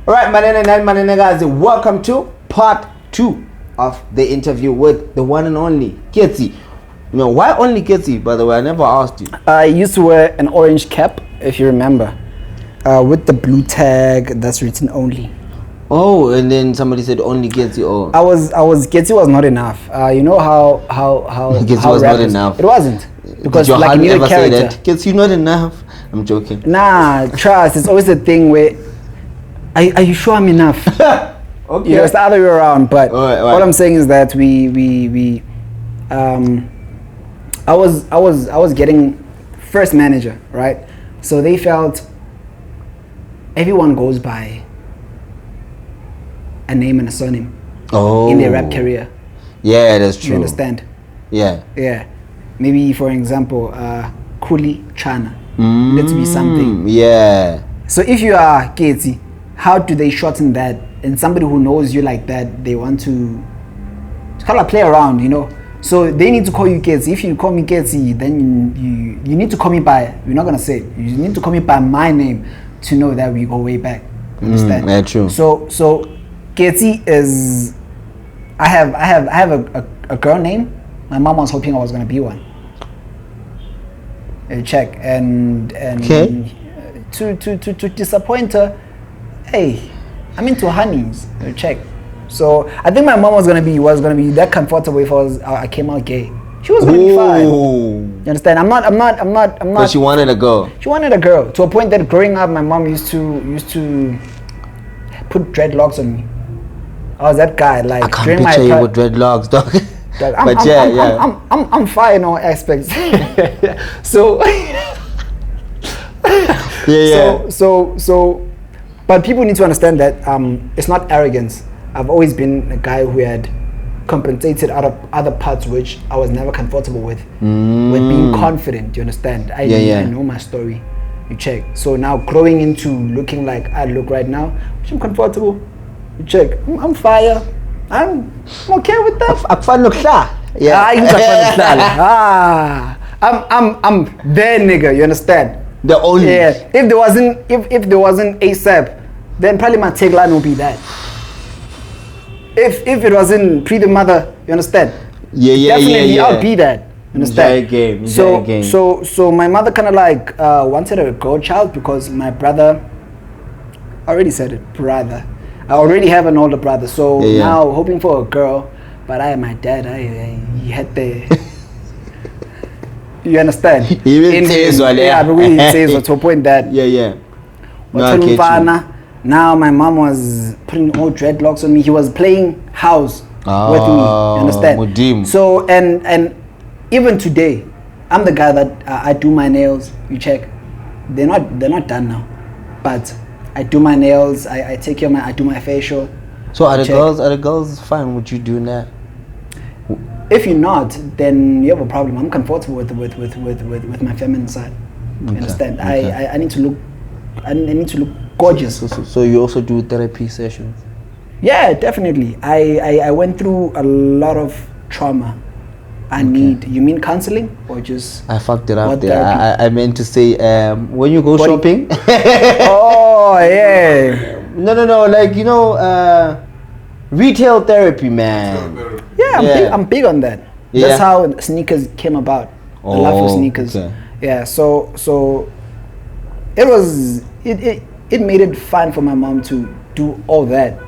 Alright, manene guys, welcome to part 2 of the interview with the one and only Ketsi. You know, why only Ketsi, by the way? I never asked you. I used to wear an orange cap, if you remember, with the blue tag that's written only. Oh, and then somebody said only Ketsi. Oh, Ketsi was not enough. You know how Ketsi was not enough. It wasn't, because did your like heart you need ever a character. say that? Ketsi, not enough. I'm joking. Nah, trust. It's always a thing where, are you sure I'm enough? Okay. You know, it's the other way around. But Alright. what I'm saying is that I was getting first manager, right? So they felt everyone goes by a name and a surname in their rap career. Yeah, that's true. You understand? Yeah. Yeah. Maybe for example, Kuli Chana. Let's be something. Yeah. So if you are Ketsi, how do they shorten that? And somebody who knows you like that, they want to kind of play around, you know. So they need to call you Ketsi. If you call me Ketsi, then you need to call me by, we're not gonna say it. You need to call me by my name to know that we go way back. Understand? Yeah, true. So Ketsi is, I have a girl name. My mom was hoping I was gonna be one. Check and okay. To disappoint her, hey, I'm into honeys. Check. So I think my mom was gonna be that comfortable if I came out gay. She was gonna be fine. You understand? I'm not. But she wanted a girl. She wanted a girl, to a point that growing up, my mom used to put dreadlocks on me. I was that guy. Like, I can't picture you with dreadlocks, dog. I'm fine in all aspects. So yeah. So but people need to understand that it's not arrogance. I've always been a guy who had compensated out of other parts which I was never comfortable with being confident. You understand? I know my story. You check. So now growing into looking like I look right now, which I'm comfortable. You check. I'm fire. I'm okay with that. I'm there, nigga. You understand? The only. Yeah. If there wasn't ASAP, then probably my tagline would be that. If it wasn't Pre the Mother, you understand? Definitely, I'll be that. You understand? Game. So my mother kind of like wanted a girl child because my brother, I already said it, brother. I already have an older brother, so now hoping for a girl, but my dad, he had the. You understand? He even says but we says to a point that now my mom was putting all dreadlocks on me. He was playing house with me. You understand? Mudim. So and even today, I'm the guy that I do my nails. You check, they're not done now, but I do my nails. I take care of I do my facial. So are the girls fine with you doing that? If you're not, then you have a problem. I'm comfortable with my feminine side. You understand? Okay. I need to look gorgeous. So you also do therapy sessions? Yeah, definitely. I went through a lot of trauma. You mean counseling or just? I fucked it up there. I meant to say when you go shopping. Oh yeah. No. Like, you know, retail therapy, man. Yeah, I'm big on that. Yeah. That's how sneakers came about. The love for sneakers. Okay. Yeah. So it made it fun for my mom to do all that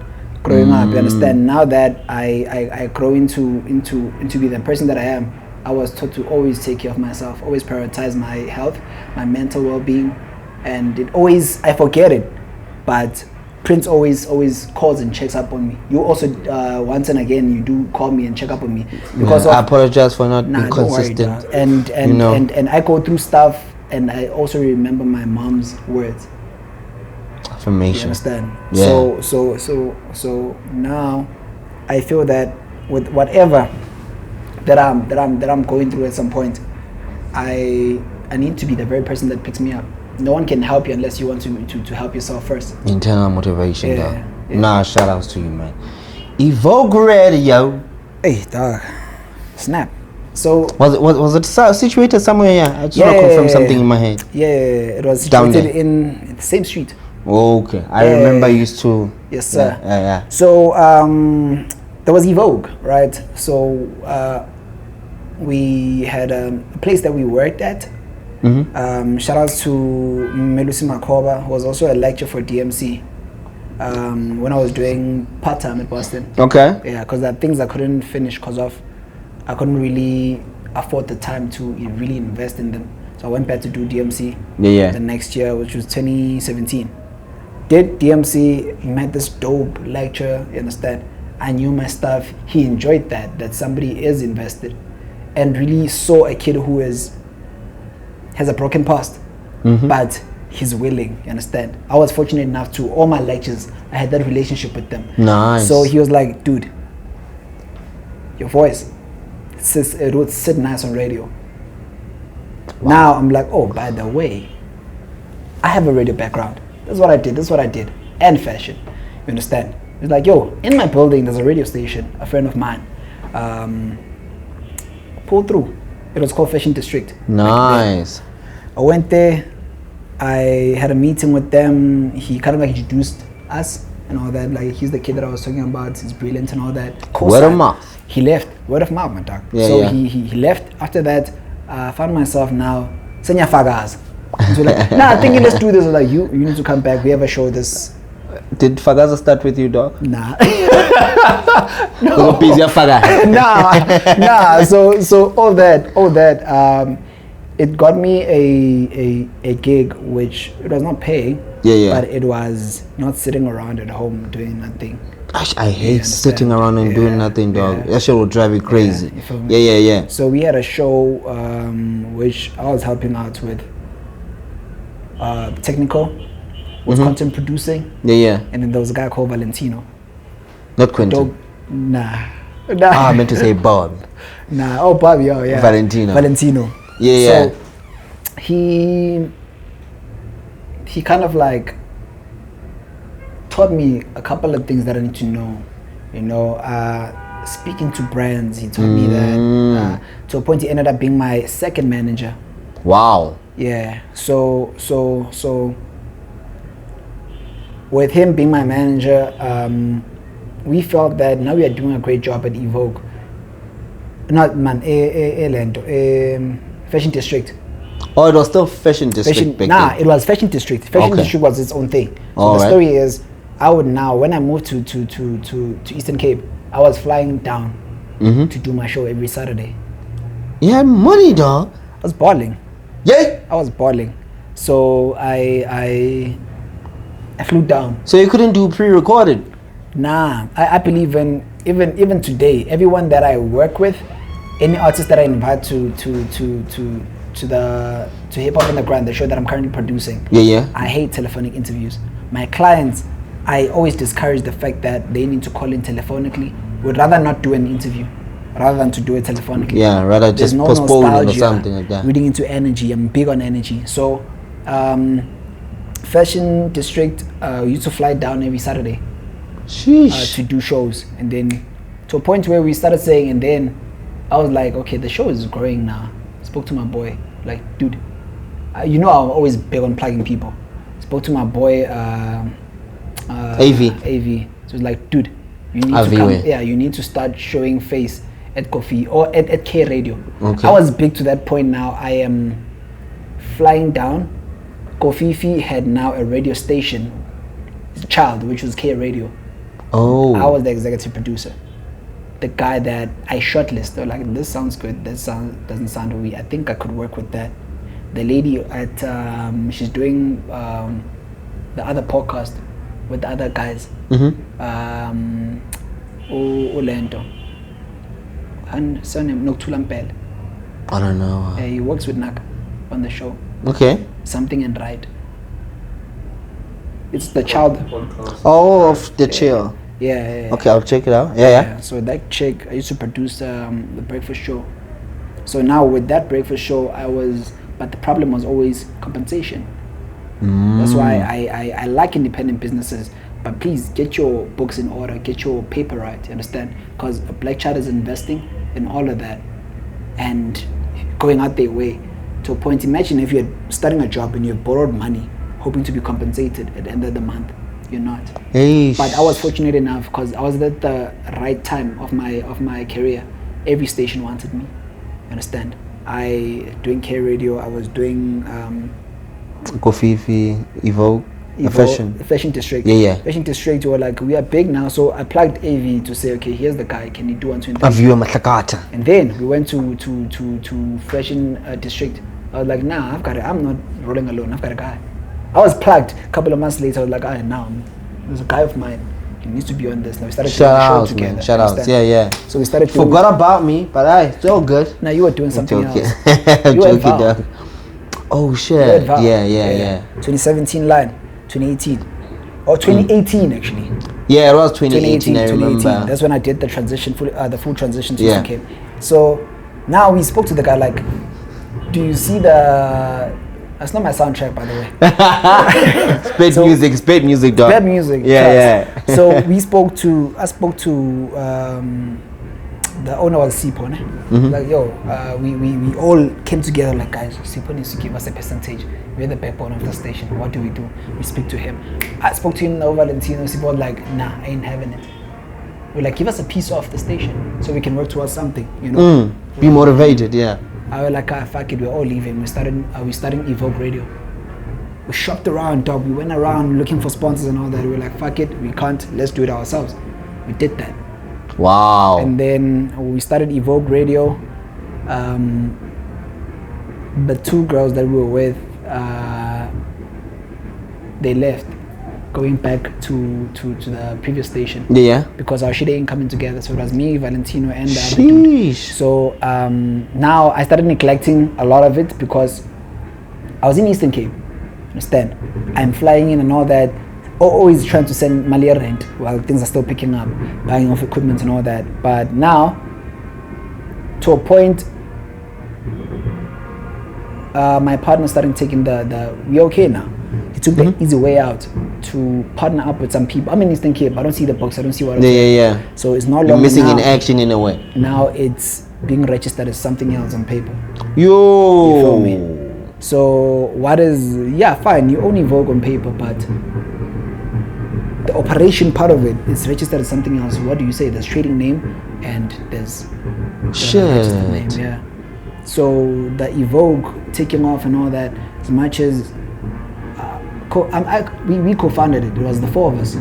growing up. You understand? Now that I grow into be the person that I am, I was taught to always take care of myself, always prioritize my health, my mental well-being, and I forget it, but Prince always calls and checks up on me. You also once and again you do call me and check up on me because I apologize for not being consistent. Don't worry, and I go through stuff, and I also remember my mom's words. information. You understand? Yeah. So now I feel that with whatever that I'm going through at some point, I need to be the very person that picks me up. No one can help you unless you want to help yourself first. Internal motivation, Yeah, dog. yeah. Nah, shout outs to you, man. Evogue Radio. Hey, dog. Snap. So Was it situated somewhere here? I just want to confirm something in my head. Yeah, it was Down situated there. in the same street. Okay, I remember you used to. Yes, sir. Yeah. So there was Evogue, right? So we had a place that we worked at. Mm-hmm. Shout out to Melusi Makoba, who was also a lecturer for DMC when I was doing part-time at Boston. Okay. Yeah, because there are things I couldn't finish because of I couldn't really afford the time to really invest in them. So I went back to do DMC the next year, which was 2017. Did DMC, met this dope lecturer, you understand? I knew my stuff. He enjoyed that somebody is invested and really saw a kid who has a broken past, but he's willing, you understand? I was fortunate enough to, all my lectures, I had that relationship with them. Nice. So he was like, dude, your voice, it would sit nice on radio. Wow. Now I'm like, oh, by the way, I have a radio background. That's what I did. And fashion, you understand? It's like, yo, in my building there's a radio station, a friend of mine pulled through. It was called Fashion District. Nice. I went there, I had a meeting with them. He kind of like introduced us and all that. Like, he's the kid that I was talking about, he's brilliant and all that. Word of mouth. He left. Word of mouth, my dog. Yeah, so yeah. He left. After that, I found myself now, Senya Fagaz. So like, nah, I think let's do this. Like, you need to come back. We have a show this. Did Fagaza start with you, dog? Nah. No. Nah. So all that. It got me a gig which it was not paying. Yeah. But it was not sitting around at home doing nothing. Gosh, I hate sitting around and doing nothing, dog. Yeah. That shit will drive you crazy. You feel me? Yeah. So we had a show which I was helping out with technical, with content producing. Yeah. And then there was a guy called Valentino. Not Quentin. Nah. I meant to say Bob. Nah. Oh, Bob, yeah. Valentino. Yeah. So he kind of like taught me a couple of things that I need to know. You know, speaking to brands, he taught me that. To a point, he ended up being my second manager. Wow. Yeah. So with him being my manager, we felt that now we are doing a great job at Evogue. Fashion District. Oh, it was still Fashion District back then. It was Fashion District. Fashion District was its own thing. So all the right. story is, I would now, when I moved to Eastern Cape, I was flying down to do my show every Saturday. You had money, dog. I was balling. Yeah. I was balling. So I flew down. So you couldn't do pre-recorded? Nah, I believe in even today, everyone that I work with, any artist that I invite to Hip Hop Underground, the show that I'm currently producing. Yeah. I hate telephonic interviews. My clients, I always discourage the fact that they need to call in telephonically. Would rather not do an interview rather than to do it telephonically. Yeah, rather just postpone it or something like that. Reading into energy, I'm big on energy. So Fashion District used to fly down every Saturday to do shows, and then to a point where we started saying, and then I was like, okay, the show is growing now. Spoke to my boy, like, dude, you know I'm always big on plugging people. Spoke to my boy AV. So it was like, dude, you need to come. Yeah, you need to start showing face at Kofi or at K Radio. Okay. I was big to that point. Now I am flying down. Kofi had now a radio station, child, which was K Radio. Oh. I was the executive producer. The guy that I shortlisted, they were like, this sounds good, doesn't sound weird. I think I could work with that. The lady at she's doing the other podcast with the other guys. Olento. And surname Noktulampel. I don't know. He works with Naka on the show. Okay. Something and Right. It's the child. Oh, of the chill. Yeah. Okay, I'll check it out. Yeah. So that chick, I used to produce the breakfast show. So now with that breakfast show, but the problem was always compensation. That's why I like independent businesses. But please get your books in order, get your paper right, you understand? Because a black child is investing in all of that and going out their way to a point. Imagine if you're starting a job and you borrowed money, hoping to be compensated at the end of the month. You're not. Eish. But I was fortunate enough because I was at the right time of my career. Every station wanted me. You understand? Doing K Radio. I was doing Kofifi, Evogue, Fashion District. Yeah. Fashion District. You were like, we are big now. So I plugged AV to say, okay, here's the guy. Can you do 120? And then we went to Fashion District. I was like, nah, I'm not rolling alone. I've got a guy. I was plugged. A couple of months later, I was like, now there's a guy of mine. He needs to be on this. Now we started doing a show together. Shout outs. Yeah. So we started. Forgot about me, but it's all good. Now you were doing something else. I'm joking, dog. Oh shit. Yeah. 2017 line, 2018, or 2018 actually. Yeah, it was 2018. I remember. That's when I did the transition, the full transition to UK. So now we spoke to the guy like, do you see the? That's not my soundtrack, by the way. Spade music, dog. Spade music. Yeah. So I spoke to the owner was Sipho. Like, yo, we all came together like, guys, Sipho needs to give us a percentage. We're the backbone of the station. What do? We speak to him. I spoke to him, Valentino. Sipho was like, nah, I ain't having it. We're like, give us a piece of the station so we can work towards something, you know. Be motivated, yeah. I was like, fuck it, we're all leaving. We're starting Evogue Radio. We shopped around, dog. We went around looking for sponsors and all that. We were like, fuck it, we can't. Let's do it ourselves. We did that. Wow. And then we started Evogue Radio. The two girls that we were with, they left, going back to the previous station. Yeah. Because our shit ain't coming together. So it was me, Valentino, and the other dude. So now I started neglecting a lot of it because I was in Eastern Cape. Understand? I'm flying in and all that. Always trying to send Mali rent while things are still picking up, buying off equipment and all that. But now, to a point, my partner started taking we okay now. He took the easy way out to partner up with some people. I'm in Eastern Cape. I don't see the box. I don't see what. Yeah. So it's no longer. You're missing in action in a way. Now it's being registered as something else on paper. Yo. You feel me? So fine. You own Evogue on paper, but the operation part of it is registered as something else. What do you say? There's trading name and there's registered name. Yeah. So the Evogue taking off and all that, as much as we co-founded it. It was the four of us.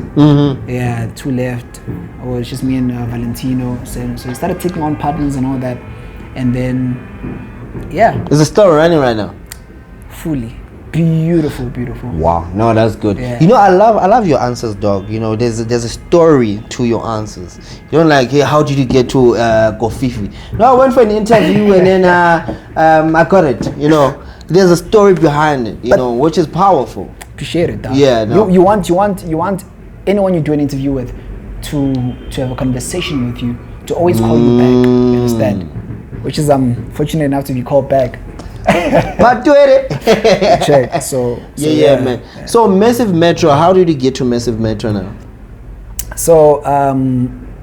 Yeah, two left. It was just me and Valentino. So we started taking on partners and all that, and then Is the store running right now? Fully. Beautiful. Wow, no, that's good. Yeah. You know, I love your answers, dog. You know, there's a story to your answers. You know, like, hey, how did you get to Kofifi? No, I went for an interview and then I got it. You know, there's a story behind it. You know, which is powerful. Appreciate it, dog. Yeah, no. You want anyone you do an interview with to have a conversation with you, to always call you back. You understand? Which is I'm fortunate enough to be called back. But do it. Check. So man. Yeah. So Massive Metro, how did you get to Massive Metro now? So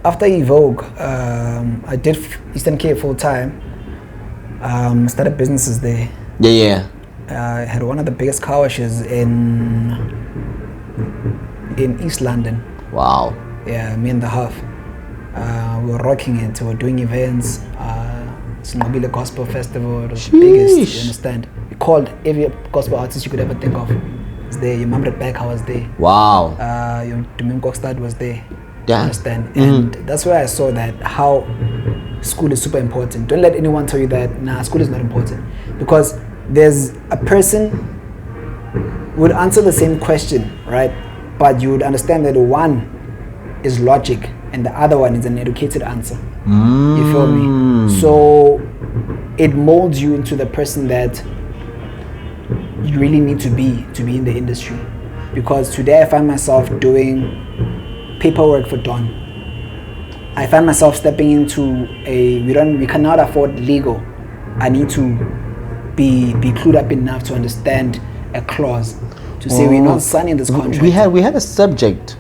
after Evogue, I did Eastern Cape full time. Started businesses there. Yeah. I had one of the biggest car washes in East London. Wow. Yeah, me and the half. We were rocking it. We were doing events. Snobile Gospel Festival. It was the biggest, you understand? We called every gospel artist you could ever think of. Was there. Your Mom Rebecca was there. Wow. Your Domingo Kokstad was there. Yeah. You understand? And that's where I saw that how school is super important. Don't let anyone tell you that, school is not important. Because there's a person would answer the same question, right? But you would understand that one is logic and the other one is an educated answer. You feel me? So it molds you into the person that you really need to be in the industry. because today I find myself doing paperwork for Don. I find myself stepping into we cannot afford legal. I need to be clued up enough to understand a clause to say we're not signing this contract. We had a subject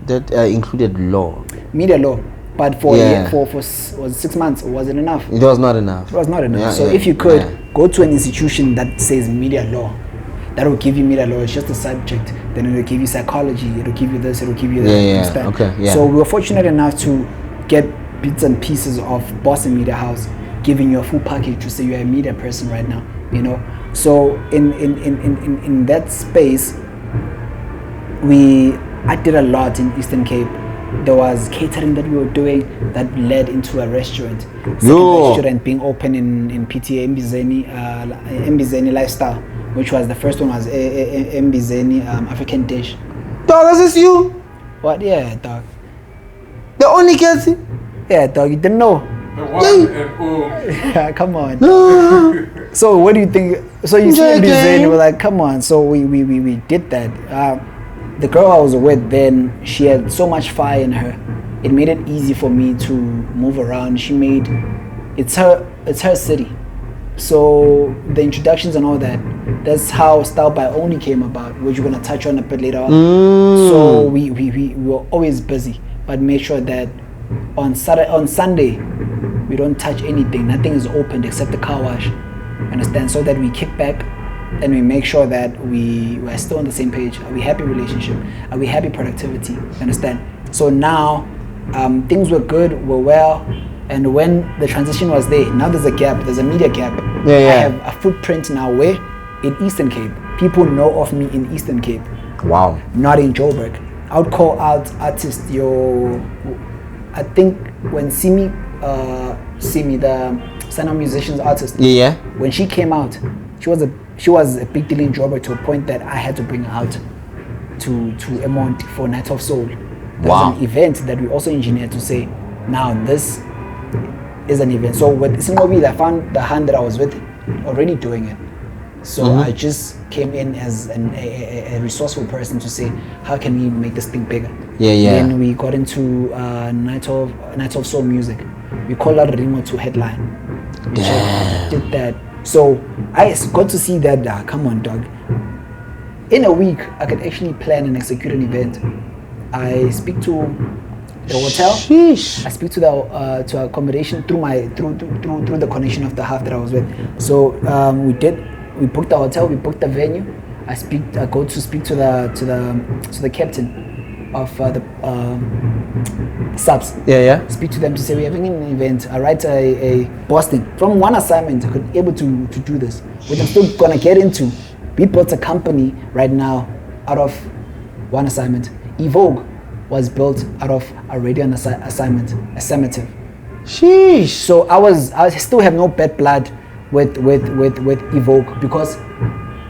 that included law, media law, but for was 6 months, wasn't enough. It was not enough. It was not enough. So if you could go to an institution that says media law, that will give you media law. It's just a subject. Then it will give you psychology. It will give you this. It will give you that. Okay. Yeah. So we were fortunate enough to get bits and pieces of Boston Media House, giving you a full package to say you're a media person right now. So in that space, I did a lot in Eastern Cape. There was catering that we were doing that led into a restaurant. Restaurant being open in PTA Mbizeni Lifestyle, which was the first one was Mbizeni African dish. Dog, is this you? What? Yeah, dog. The OnlyKetsi? Yeah, dog. You didn't know. Come on. No. So what do you think? So you see Mbizeni, we're like, come on. So we did that. The girl I was with then, she had so much fire in her. It made it easy for me to move around. It's her city. So the introductions and all that, that's how Style by Only came about, which we're gonna touch on a bit later on. So we were always busy, but made sure that on Sunday we don't touch anything. Nothing is opened except the car wash. Understand? So that we kick back and we make sure that we are still on the same page. Are we happy relationship? Are we happy productivity? Understand? So now things were good, were well, and when the transition was there, now there's a gap, there's a media gap. I have a footprint now where in Eastern Cape, people know of me in Eastern Cape. Wow. Not in Joburg. I would call out artists, I think when Simi, the Sana Musicians artist, when she came out, she was a big deal in Joburg to a point that I had to bring her out to Emont for Night of Soul. There was an event that we also engineered to say, now this is an event. So with Simobi, I found the hand that I was with already doing it. So I just came in as a resourceful person to say, how can we make this thing bigger? Then we got into Night of Soul music. We called out Rimo to headline. We did that. So I got to see that, come on, dog. In a week, I could actually plan and execute an event. I speak to the hotel. Sheesh. I speak to the to accommodation through the connection of the half that I was with. So we booked the hotel, we booked the venue. I go to speak to the captain of the subs. Speak to them to say we're having an event. I write a Boston from one assignment. I could be able to do this, which I'm still gonna get into. We built a company right now out of one assignment. Evogue was built out of a radio assignment, a summative. Sheesh. So I still have no bad blood with Evogue, because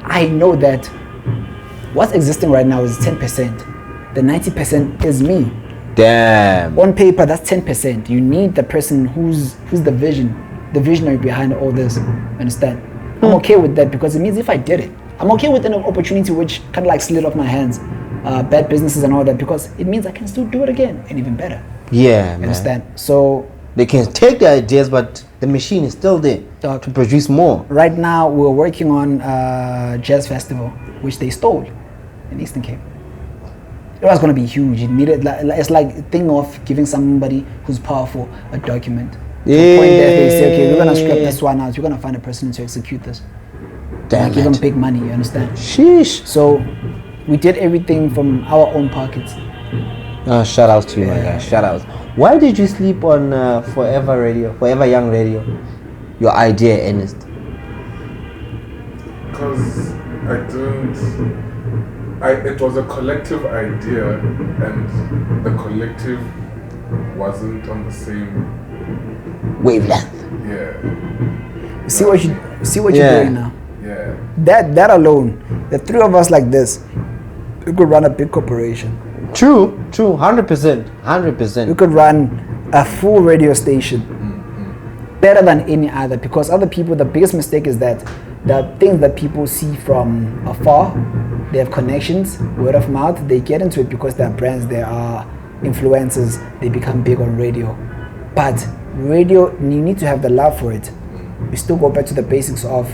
I know that what's existing right now is 10%. The 90% is me. Damn. On paper, that's 10%. You need the person who's the visionary behind all this. Understand? I'm okay with that, because it means if I did it, I'm okay with an opportunity which kind of like slid off my hands, bad businesses and all that, because it means I can still do it again and even better. Yeah, man. Understand? So they can take the ideas, but the machine is still there to produce more. Right now, we're working on Jazz Festival, which they stole in Eastern Cape. It was going to be huge. It needed, it's like a thing of giving somebody who's powerful a document. To a point that they say, okay, we're going to scrap this one out. You're going to find a person to execute this. Damn, give them big money, you understand? Sheesh. So we did everything from our own pockets. Shout outs to you, my guy. Shout outs. Why did you sleep on Forever Young Radio? Your idea, Ernest? Because it was a collective idea, and the collective wasn't on the same wavelength. Yeah. See what you're doing now. Yeah. That alone, the three of us like this, we could run a big corporation. True, 100%. We could run a full radio station better than any other, because other people, the biggest mistake is that the things that people see from afar, they have connections, word of mouth, they get into it because they're brands, they are influencers, they become big on radio. But radio, you need to have the love for it. We still go back to the basics of,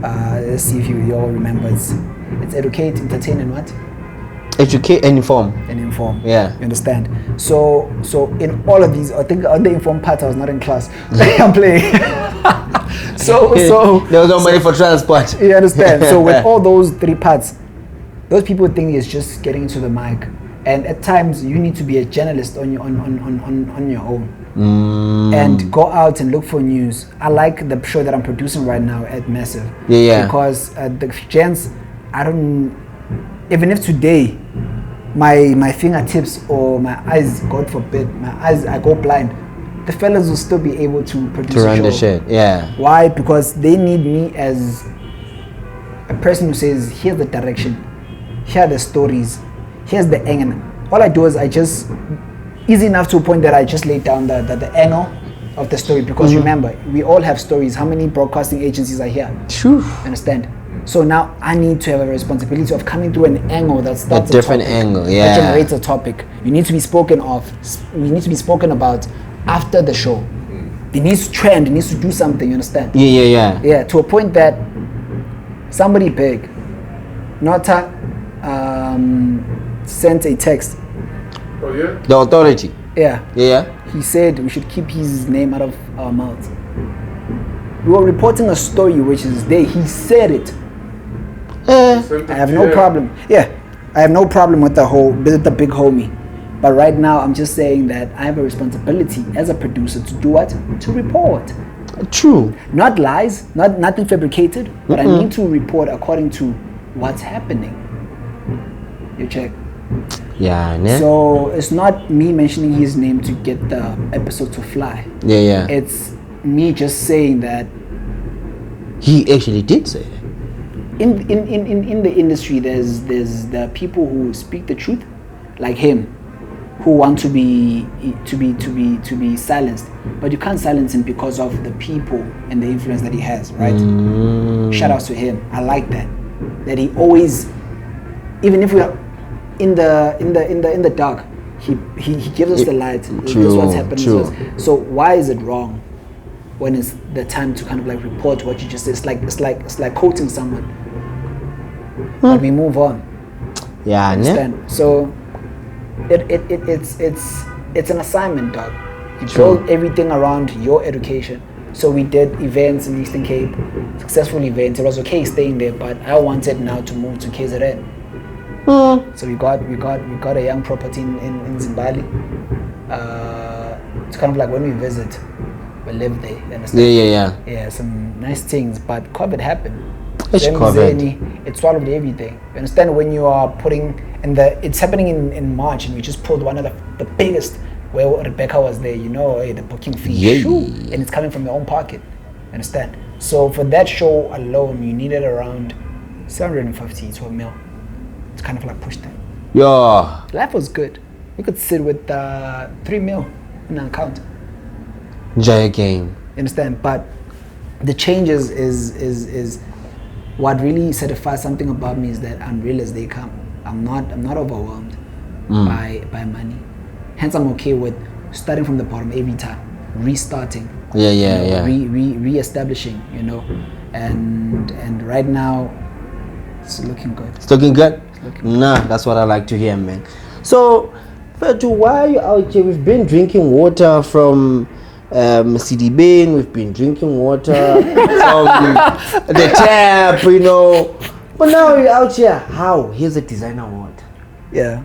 let's see if you all remember, it's educate, entertain, and what? Educate and inform. And inform. Yeah. You understand? So in all of these, I think on the inform part I was not in class. I'm playing. so there was no money for transport. You understand? So with all those three parts, those people think it's just getting into the mic. And at times you need to be a journalist on your own. And go out and look for news. I like the show that I'm producing right now at Massive. Yeah. Because the gents, even if today my fingertips or my eyes, God forbid, I go blind, the fellas will still be able to produce a show. Run the shit, yeah. Why? Because they need me as a person who says, here's the direction, here are the stories, here's the angle. All I do is easy enough to a point that I just lay down the angle of the story, because remember, we all have stories. How many broadcasting agencies are here? True. Understand? So now I need to have a responsibility of coming through an angle that starts a different angle, that generates a topic. You need to be spoken of. We need to be spoken about after the show. It needs to trend. It needs to do something. You understand? Yeah. Yeah, to a point that somebody big, Nota, sent a text. Oh yeah. The authority. Yeah. He said we should keep his name out of our mouths. We were reporting a story which is there. He said it. I have no problem. Yeah, I have no problem with the big homie. But right now, I'm just saying that I have a responsibility as a producer to do what? To report. True. Not lies, nothing fabricated, but I need to report according to what's happening. You check. Yeah, ne? So it's not me mentioning his name to get the episode to fly. Yeah. It's me just saying that he actually did say that. In the industry, there's the people who speak the truth, like him, who want to be silenced, but you can't silence him because of the people and the influence that he has, right? Shout outs to him. I like that he always, even if we are in the dark, he gives us the light. This is what's happening. So why is it wrong when it's the time to kind of like report what you just said? It's like quoting someone. But we move on. Yeah, understand? So it's an assignment, dog. You build everything around your education. So we did events in Eastern Cape, successful events. It was okay staying there, but I wanted now to move to KZN. So we got a young property in Zimbabwe. It's kind of like when we visit, we live there. You understand? Yeah, some nice things. But COVID happened. It swallowed everything. You understand? When you are putting it's happening in March, and we just pulled one of the biggest, where Rebecca was there. The booking fee, and it's coming from your own pocket. You understand? So for that show alone, you needed around 750 to $1 million. It's kind of like pushed it. Yeah. Life was good. We could sit with 3 million in our account. Enjoy a game. You understand? But the changes is what really certifies something about me is that I'm real as they come. I'm not overwhelmed by money. Hence, I'm okay with starting from the bottom every time, restarting. Re-establishing. And right now, it's looking good. It's looking good. Nah, that's what I like to hear, man. So, Fetu, why are you out here? We've been drinking water from CD Bain. We've been drinking water from the tap, But now you're out here. How? Here's a designer award. Yeah.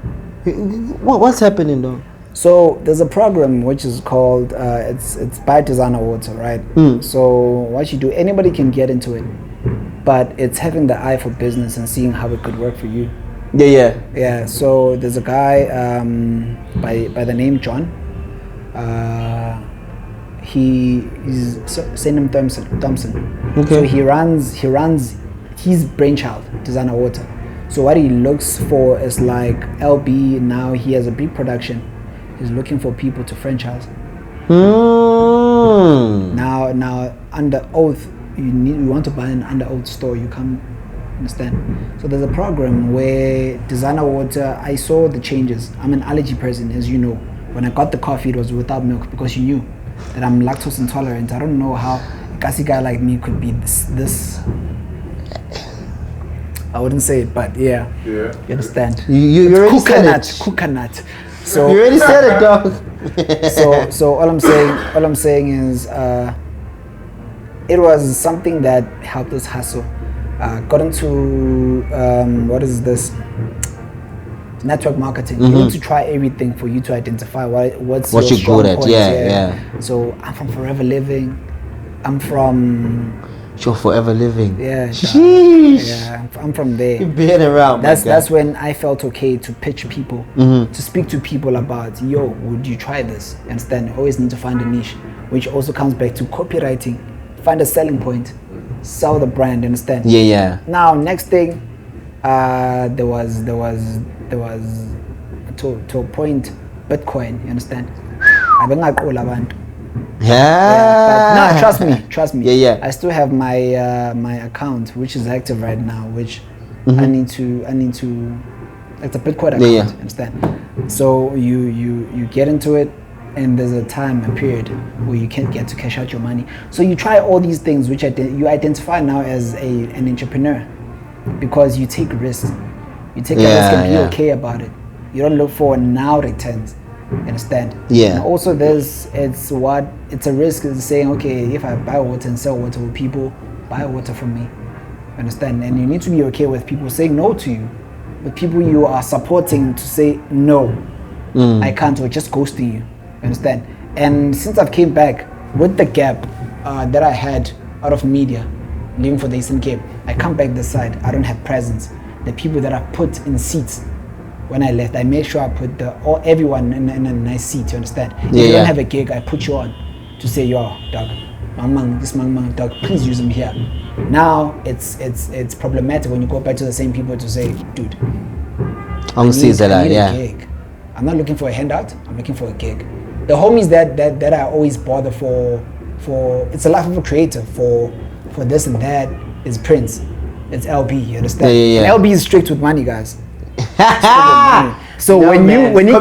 What's happening, though? So there's a program which is called it's by Designer Awards, right? So what you do, anybody can get into it, but it's having the eye for business and seeing how it could work for you. Yeah. So there's a guy by the name John. He's Sanem Thompson. Okay. So he runs his brainchild, Designer Water. So what he looks for is like LB. Now he has a big production. He's looking for people to franchise. Now under oath, you want to buy an under oat store, you come, understand? So there's a program where designer water, I saw the changes. I'm an allergy person, as you know. When I got the coffee, it was without milk because you knew that I'm lactose intolerant. I don't know how a gassy guy like me could be this. I wouldn't say it, but yeah. You understand? You already said it. Coconut. So you already said it, dog. so all I'm saying is it was something that helped us hustle. Got into what is this? Network marketing. You need to try everything for you to identify what's what your you're good at. point. Yeah. So I'm from Forever Living. I'm from You're Forever Living. yeah. Sheesh. Yeah, I'm from there. You've been around. That's when I felt okay to pitch people, to speak to people about, yo, would you try this? You understand? You always need to find a niche, which also comes back to copywriting. Find a selling point, sell the brand. You understand? Yeah. Now, next thing, there was to a point, Bitcoin. You understand? I don't like all abantu. Yeah. But no, trust me. Yeah. I still have my my account, which is active right now, which I need to. It's a Bitcoin account. Yeah. Understand? So you get into it, and there's a period where you can't get to cash out your money. So you try all these things, which you identify now as an entrepreneur, because you take risks. You take a risk and be okay about it. You don't look for now returns. You understand? Yeah. And also, it's a risk. Is saying, okay, if I buy water and sell water, will people buy water from me? You understand? And you need to be okay with people saying no to you, with people you are supporting to say no, I can't, or just ghosting you. You understand? And since I've came back with the gap that I had out of media, leaving for the Eastern Cape, I come back this side. I don't have presence. The people that I put in seats when I left, I made sure I put everyone in a nice seat. You understand? If you don't have a gig, I put you on to say, yo, dog, this mang, dog, please use him here. Now it's problematic when you go back to the same people to say, dude, I need a gig. I'm not looking for a handout. I'm looking for a gig. The homies that I always bother for it's a life of a creator for this and that is Prince. It's LB. You understand? And LB is strict with money, guys. So when he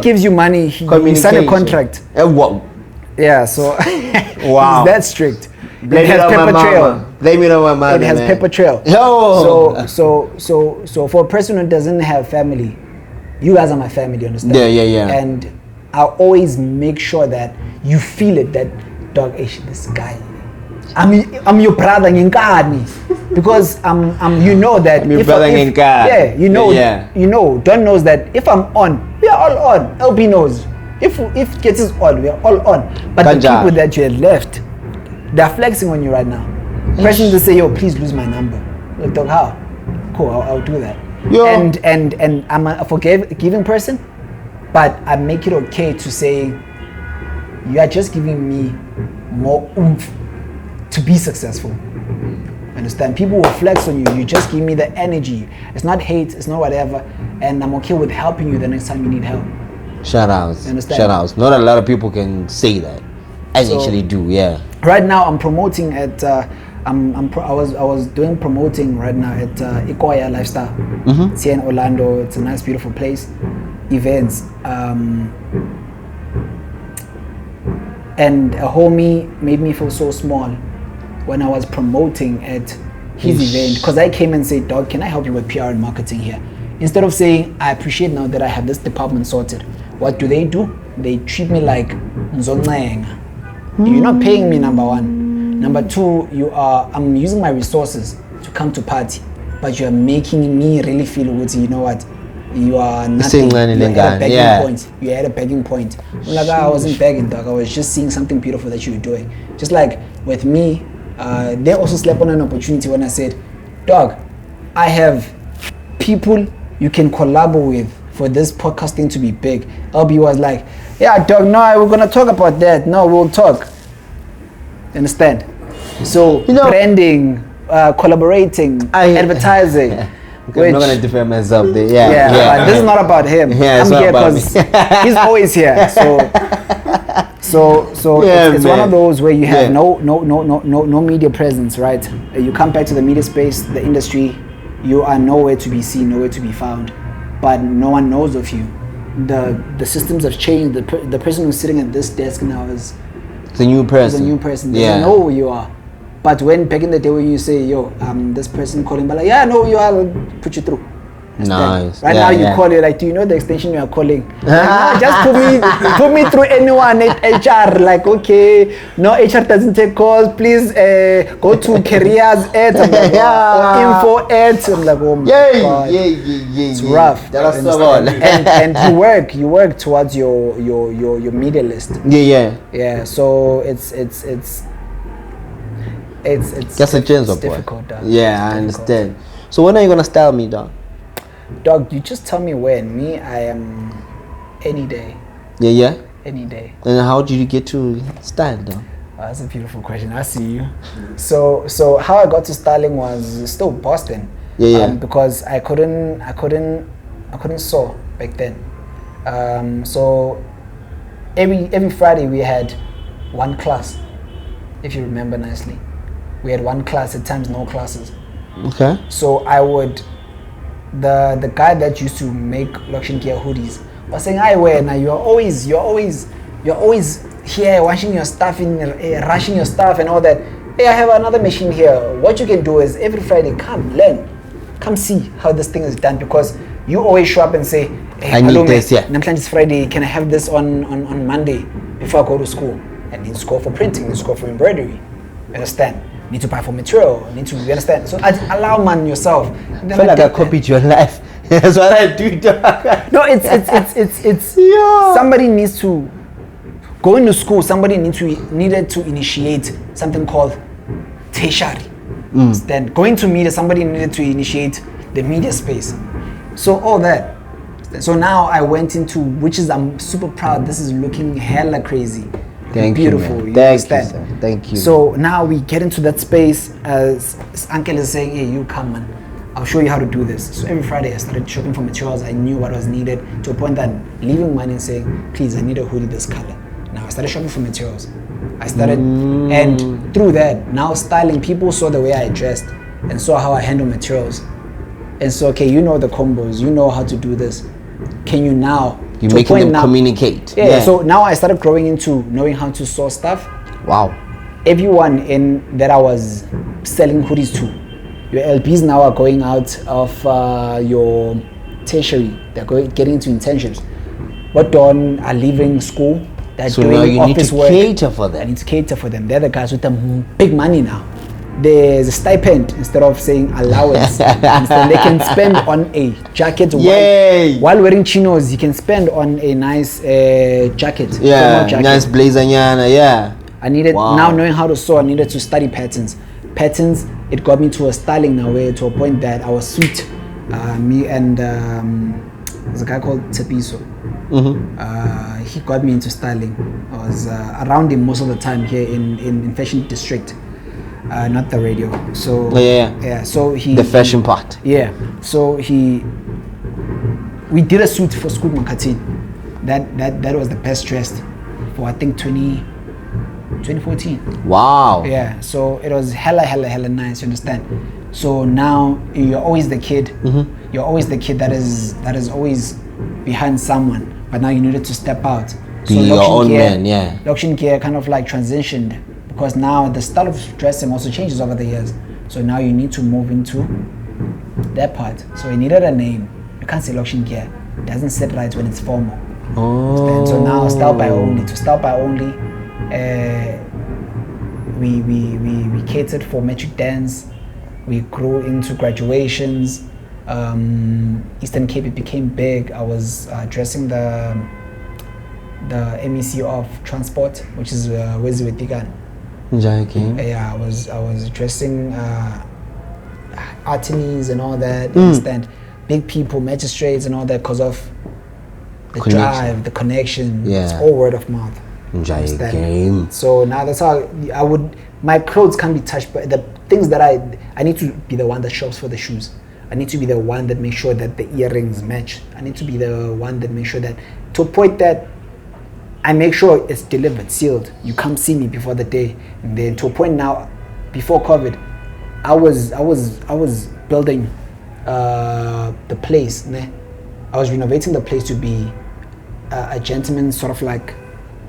gives you money, you sign a contract. What? Yeah. So wow. He's that strict. Blame it on my mama. Blame it on my mama. It has paper trail. Yo. So for a person who doesn't have family, you guys are my family. You understand? Yeah. And I always make sure that you feel it. That dog, this guy. I'm your brother in God, because I'm you know that I'm your brother in God. Yeah, you know, Don knows that if I'm on, we are all on. LB knows. If Ketsi is on, we are all on. But the people that you had left, they're flexing on you right now. Pressing to say, yo, please lose my number. Like, dog, how? Cool, I'll do that. Yo. And I'm a forgiving person, but I make it okay to say, you are just giving me more oomph to be successful. Understand? People will flex on you. You just give me the energy. It's not hate, it's not whatever. And I'm okay with helping you the next time you need help. Shout outs. Shout outs. Not a lot of people can say that. I actually do, yeah. Right now I'm promoting at I was doing promoting right now at Ikoya Lifestyle. It's here in Orlando. It's a nice, beautiful place. Events. And a homie made me feel so small when I was promoting at his event, because I came and said, dog, can I help you with PR and marketing here? Instead of saying, I appreciate now that I have this department sorted. What do? They treat me like Nzoneng. You're not paying me, number one. Number two, I'm using my resources to come to party, but you're making me really feel good. You know what? You are nothing. You're at a begging point. You're at a begging point. Like, I wasn't begging, dog. I was just seeing something beautiful that you were doing. Just like with me, they also slept on an opportunity when I said, dog, I have people you can collaborate with for this podcasting to be big. LB was like, yeah, dog, no, we're going to talk about that. No, we'll talk. Understand? So, branding, collaborating, advertising. I'm not going to defend myself there. But this is not about him. I'm here because he's always here. So it's one of those where you have Yeah. no media presence, right? You come back to the media space, the industry, you are nowhere to be seen, nowhere to be found, but no one knows of you. The systems have changed. The person who's sitting at this desk now is a new person. Is a new person. They don't know who you are. But when back in the day when you say, yo, this person calling, but like, yeah, no, you are, I'll put you through. Nice. Right now you call it like, do you know the extension you are calling? Like, no, just put me through anyone at HR. Like, okay, no, HR doesn't take calls. Please go to careers at or info at. I'm like, oh my God. It's rough. And you work towards your media list. Yeah. So it's just a chance, it's difficult, dog. Yeah, I understand. So when are you gonna style me, dog? Dog, you just tell me when. Me, I am any day. Yeah. Any day. And how did you get to style, dog? Oh, that's a beautiful question. I see you. So how I got to styling was still Boston. Because I couldn't sew back then. So every Friday we had one class, if you remember nicely. We had one class, at times no classes. Okay. So I would, the guy that used to make Lokshin Kia hoodies was saying, "I wear now. You're always here washing your stuff rushing your stuff and all that. Hey, I have another machine here. What you can do is every Friday, come learn, come see how this thing is done, because you always show up and say, hey, I need this. Yeah. It's Friday. Can I have this on Monday before I go to school? I need to go for printing. Need to go for embroidery. You understand? Need to buy for material. Need to, you understand? So allow man yourself. I feel like I copied your life. That's what I do. No, it's somebody needs to go into school. Somebody needed to initiate something called tertiary. Then going to media, somebody needed to initiate the media space. So all that. So now I went into, which is, I'm super proud. This is looking hella crazy. Thank beautiful. You, man. Thank you. So now we get into that space as Uncle is saying, hey, you come, man. I'll show you how to do this. So every Friday I started shopping for materials. I knew what was needed, to a point that leaving money and saying, please, I need a hoodie this color. Now I started shopping for materials. I started, and through that, now styling, people saw the way I dressed and saw how I handle materials. And so, okay, you know the combos, you know how to do this. Can you now? You're making them communicate. Yeah. So now I started growing into knowing how to sew stuff. Wow. Everyone that I was selling hoodies to, your LPs now are going out of your tertiary. They're getting into internships. What done are leaving school. They're so doing now you office need to work. cater for them. I need to cater for them. They're the guys with the big money now. There's a stipend instead of saying allowance. Instead, they can spend on a jacket. While wearing chinos, you can spend on a nice jacket. Yeah, nice blazer. Yeah. I needed, now knowing how to sew, I needed to study patterns. It got me to a styling now, where to a point that I was sweet. Me and there's a guy called Tepiso. He got me into styling. I was around him most of the time here in Fashion District. Not the radio. So so he, the fashion part. Yeah. So we did a suit for School Makati. That was the best dressed for, I think, 2014. Wow. Yeah. So it was hella nice. You understand? So now you're always the kid. You're always the kid that is always behind someone. But now you needed to step out. Be your own man. Yeah. Lokshin Gear kind of like transitioned. Because now the style of dressing also changes over the years. So now you need to move into that part. So you needed a name. You can't say Lokshin Gear. It doesn't sit right when it's formal. So now style by only. To style by only, we catered for metric dance. We grew into graduations. Eastern Cape, it became big. I was dressing the MEC of transport, which is Weziwe Tigan. Yeah, I was dressing attorneys and all that. You understand? Big people, magistrates and all that, because of the drive, the connection. Yeah. It's all word of mouth. So now that's how my clothes can't be touched, but the things that I need to be the one that shops for the shoes. I need to be the one that makes sure that the earrings match. I need to be the one that makes sure that, to a point that I make sure it's delivered, sealed. You come see me before the day. And then to a point now, before COVID, I was building the place. Ne? I was renovating the place to be a gentleman sort of like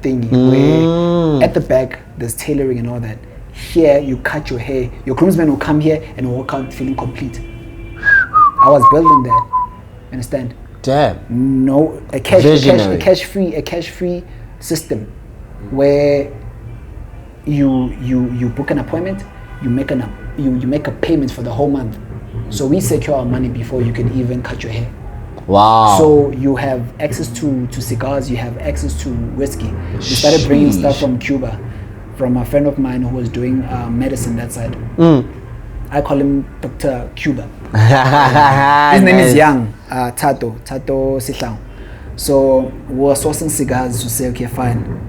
thingy, where at the back there's tailoring and all that. Here you cut your hair. Your groomsmen will come here and walk out feeling complete. I was building that. You understand? Damn. No, a cash free system where you book an appointment, you make a payment for the whole month. So we secure our money before you can even cut your hair. Wow. So you have access to cigars, you have access to whiskey. We started bringing stuff from Cuba, from a friend of mine who was doing medicine that side. I call him Dr. Cuba. His name is Young, Tato Sihlang. So we were sourcing cigars to say, okay, fine.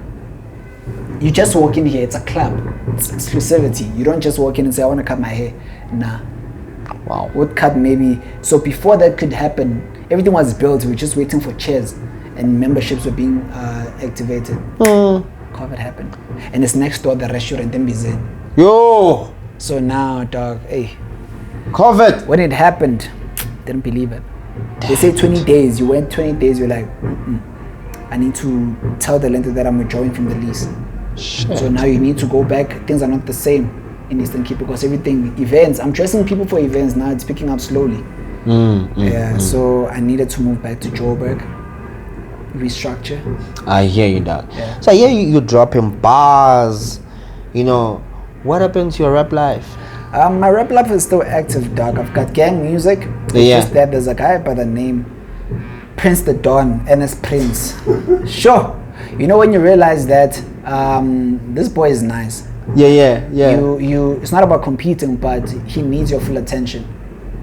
You just walk in here, it's a club, it's exclusivity. You don't just walk in and say, I want to cut my hair. Nah. Wow. Would cut maybe. So before that could happen, everything was built. We were just waiting for chairs, and memberships were being activated. COVID happened, and it's next door the restaurant in Bizin. Yo. So now, dog, hey. COVID. When it happened, didn't believe it. They say 20 days. You went 20 days. You're like, I need to tell the lender that I'm withdrawing from the lease. Shit. So now you need to go back. Things are not the same in Eastern Cape because everything, events, I'm dressing people for events now. It's picking up slowly. So I needed to move back to Joburg, restructure. I hear you, dog. Yeah. So I hear you dropping bars. You know, what happened to your rap life? My rap life is still active, dog. I've got gang music. It's just that there's a guy by the name Prince the Don, NS Prince. Sure. You know when you realize that this boy is nice. Yeah. You. It's not about competing, but he needs your full attention.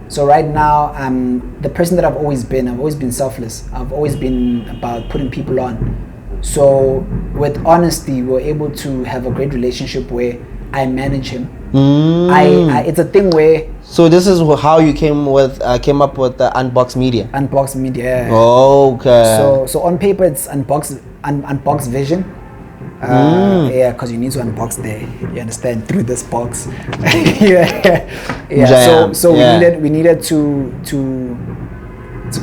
So right now, I'm the person that I've always been. I've always been selfless. I've always been about putting people on. So with honesty, we're able to have a great relationship where I manage him. It's a thing where. So this is how you came up with the Unboxed Media. Unboxed Media. Okay. So on paper it's Unboxed Vision. Yeah, because you need to unbox there. You understand, through this box. Yeah. So we needed to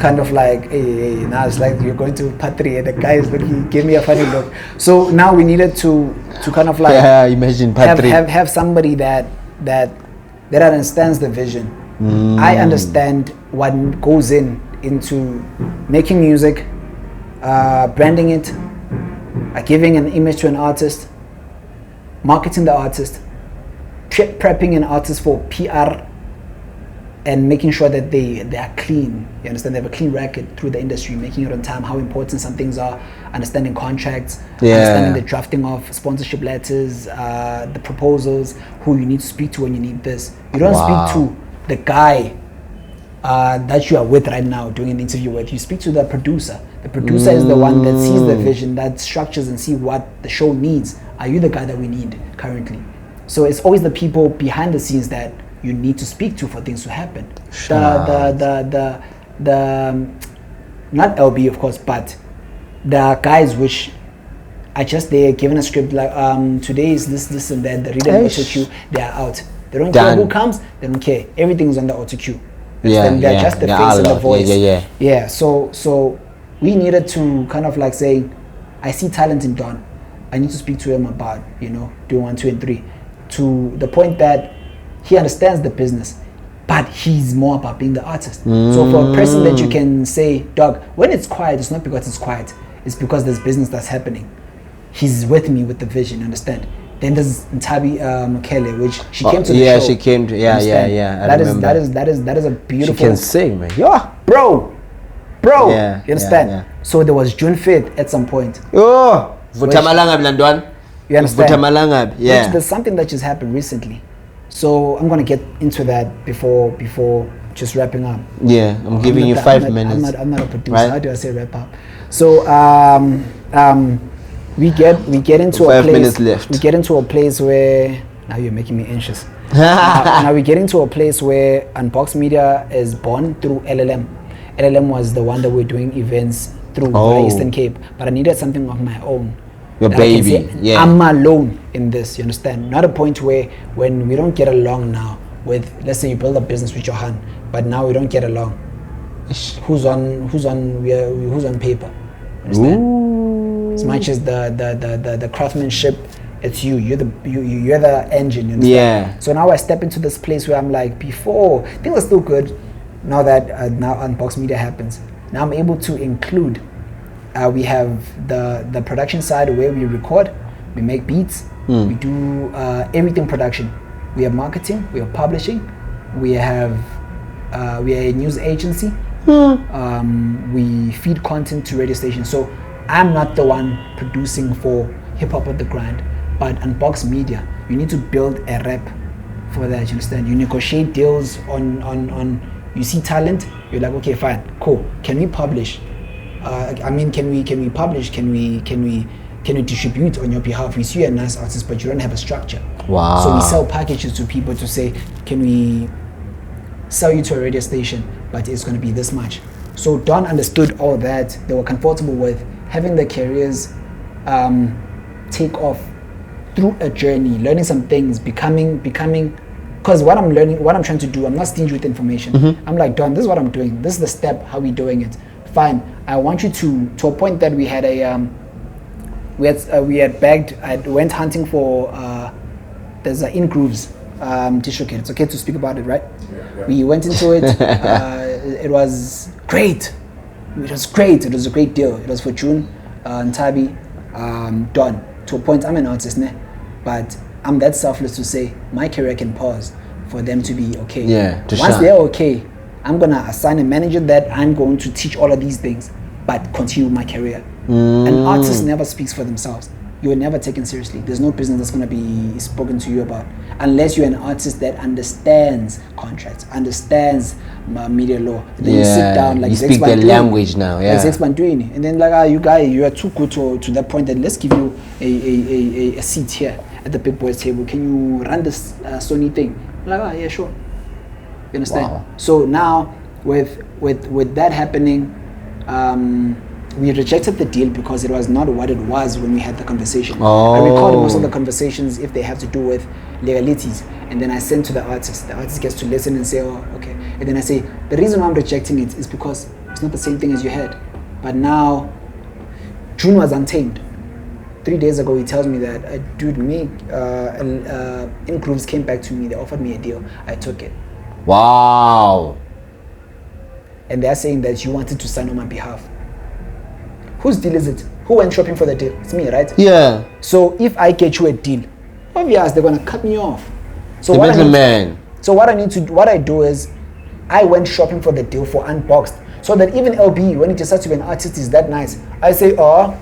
kind of like, hey, now it's like you're going to Patri, and the guy is looking, give me a funny look. So now we needed to kind of like imagine Patri. have somebody that understands the vision. I understand what goes into making music, branding it, giving an image to an artist, marketing the artist, prepping an artist for PR, and making sure that they are clean. You understand? They have a clean record through the industry, making it on time, how important some things are, understanding contracts, understanding the drafting of sponsorship letters, the proposals, who you need to speak to when you need this. You don't speak to the guy that you are with right now doing an interview with. You speak to the producer. The producer is the one that sees the vision, that structures and see what the show needs. Are you the guy that we need currently? So it's always the people behind the scenes that you need to speak to for things to happen. The not LB of course, but the guys which are just there given a script like today is this and that, the reader and auto cue, they are out. They don't care who comes, they don't care. Everything's on the auto cue. They're just the face and the voice. Yeah. So we needed to kind of like say, I see talent in Don. I need to speak to him about, doing 1, 2, and 3, to the point that he understands the business, but he's more about being the artist. So for a person that you can say, dog, when it's quiet, it's not because it's quiet, it's because there's business that's happening. He's with me with the vision, understand? Then there's Ntabi Mukele, which she came to the show. Yeah, she came to, yeah. That is a beautiful. She can sing, man. Yeah, bro. Yeah, you understand? Yeah. So there was June 5th at some point. Oh, Vutamalangab Landwan. You understand? Vutamalangab, yeah. Which there's something that just happened recently. So I'm gonna get into that before just wrapping up. Yeah, I'm giving you 5 minutes. I'm not a producer. Right? How do I say wrap up? So we get into 5 minutes left. We get into a place where now you're making me anxious. now we get into a place where Unboxed Media is born through LLM. LLM was the one that we're doing events through Eastern Cape, but I needed something of my own. Your that I can baby, say, yeah. I'm alone in this, you understand? Not a point where when we don't get along now with, let's say you build a business with Johan, but now we don't get along. Who's on paper? Understand? Ooh. As much as the craftsmanship, it's you. You're the engine. You understand? Yeah. So now I step into this place where I'm like, before things are still good. Now that now Unboxed Media happens, now I'm able to include. We have the production side where we record, we make beats, we do everything production. We have marketing, we have publishing, we are a news agency. We feed content to radio stations. So I'm not the one producing for Hip Hop at the Grind, but Unboxed Media. You need to build a rep for that. You understand? You negotiate deals on. You see talent. You're like, okay, fine, cool. Can we publish? Can we publish? Can we distribute on your behalf? We see you're a nice artist, but you don't have a structure. Wow. So we sell packages to people to say, can we sell you to a radio station, but it's going to be this much. So Don understood all that. They were comfortable with having their careers take off through a journey, learning some things, becoming. Because what I'm learning, what I'm trying to do, I'm not stingy with information. I'm like, Don, this is what I'm doing. This is the step. How we doing it? Fine. I want you to a point that we had we had bagged. I went hunting for there's a In Grooves tissue kit. It's okay to speak about it, right? Yeah. We went into it. It was great. It was great. It was a great deal. It was for June, Ntabi, Don. To a point, I'm an artist, but I'm that selfless to say my career can pause for them to be okay. Yeah. Once they're okay, I'm gonna assign a manager that I'm going to teach all of these things, but continue my career. An artist never speaks for themselves. You are never taken seriously. There's no business that's gonna be spoken to you about unless you're an artist that understands contracts, understands media law. Then you sit down like you speak the language now. Yeah. And then like you are too good to that point that let's give you a seat here at the big boys table. Can you run this Sony thing? Like yeah, sure. You understand? Wow. So now with that happening, we rejected the deal because it was not what it was when we had the conversation. I record most of the conversations if they have to do with legalities, and then I send to the artist. The artist gets to listen and say, oh, okay. And then I say, the reason why I'm rejecting it is because it's not the same thing as you had. But now, June was untamed. 3 days ago, he tells me that a dude, In Grooves came back to me. They offered me a deal. I took it. Wow. And they're saying that you wanted to sign on my behalf. Whose deal is it? Who went shopping for the deal? It's me, right? Yeah. So if I get you a deal, obviously they're gonna cut me off. So the what middleman. what I do is, I went shopping for the deal for Unboxed, so that even LB, when he decides to be an artist, is that nice. I say,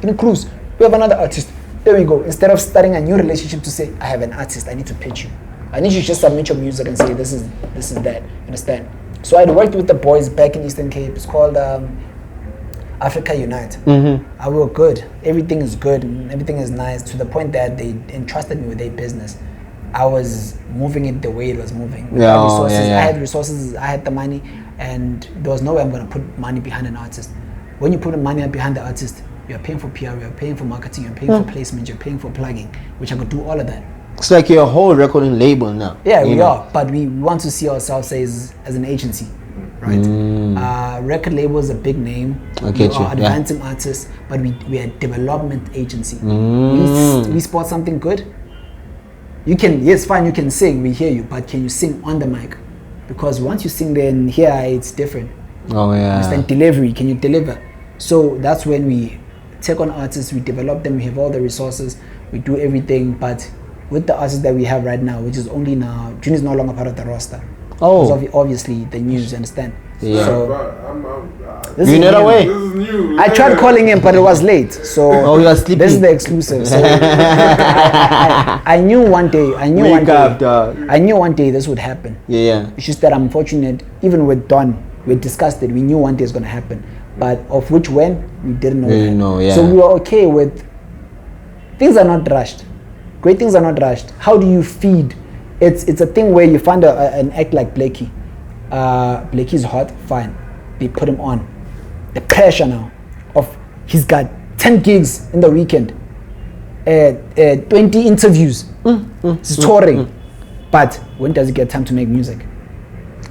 In Cruz, we have another artist. There we go. Instead of starting a new relationship to say, I have an artist, I need to pitch you. I need you to just submit your music and say, this is that. Understand? So I worked with the boys back in Eastern Cape. It's called Africa Unite. We were good. Everything is good. Everything is nice to the point that they entrusted me with their business. I was moving it the way it was moving. I had resources. I had the money, and there was no way I'm going to put money behind an artist. When you put money behind the artist, you're paying for PR, you're paying for marketing, you're paying for placement, you're paying for plugging, which I could do all of that. It's like your whole recording label now. Yeah, we are, but we want to see ourselves as an agency, right? Record label is a big name. We are advancing artists, but we are a development agency. We spot something good. You can sing, we hear you, but can you sing on the mic? Because once you sing there and here, it's different. Oh yeah. Understand? Delivery, can you deliver? So that's when we take on artists, we develop them, we have all the resources, we do everything, but with the artists that we have right now, which is only now, June is no longer part of the roster. Because obviously the news, you understand? Yeah. So, this you is know new. way. This is new. I tried calling him, but it was late. So you are sleeping. This is the exclusive. So I knew one day. I knew one day this would happen. Yeah. It's just that I'm fortunate. Even with Don, we discussed it. We knew one day it's gonna happen, but of which when we didn't know. Yeah. So we were okay with. Things are not rushed. Great things are not rushed. How do you feed? It's a thing where you find an act like Blakey. Blakey's hot, fine. They put him on. The pressure now of he's got 10 gigs in the weekend. 20 interviews. He's touring. But when does he get time to make music?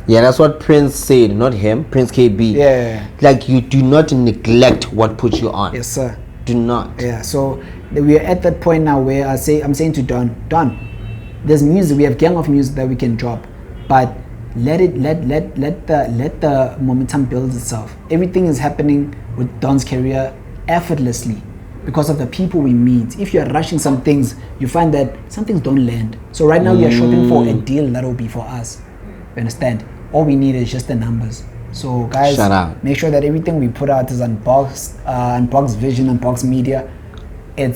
Yeah, that's what Prince said, not him, Prince KB. Yeah. Like, you do not neglect what puts you on. Yes, sir. Do not. Yeah, so we are at that point now where I'm saying to Don, there's music, we have gang of music that we can drop, but let the momentum build itself. Everything is happening with Don's career effortlessly because of the people we meet. If you are rushing some things, you find that some things don't land. So right now we are shopping for a deal that will be for us. You understand? All we need is just the numbers. So guys, make sure that everything we put out is Unboxed Vision, Unboxed Media. It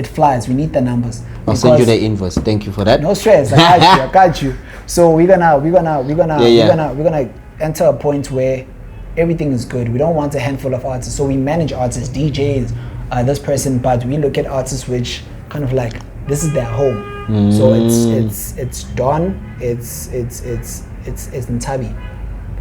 flies. We need the numbers. I'll send you the invoice. Thank you for that. No stress. I got you. So we're gonna enter a point where everything is good. We don't want a handful of artists. So we manage artists, DJs, this person, but we look at artists which kind of like this is their home. So it's Don. It's Ntabi.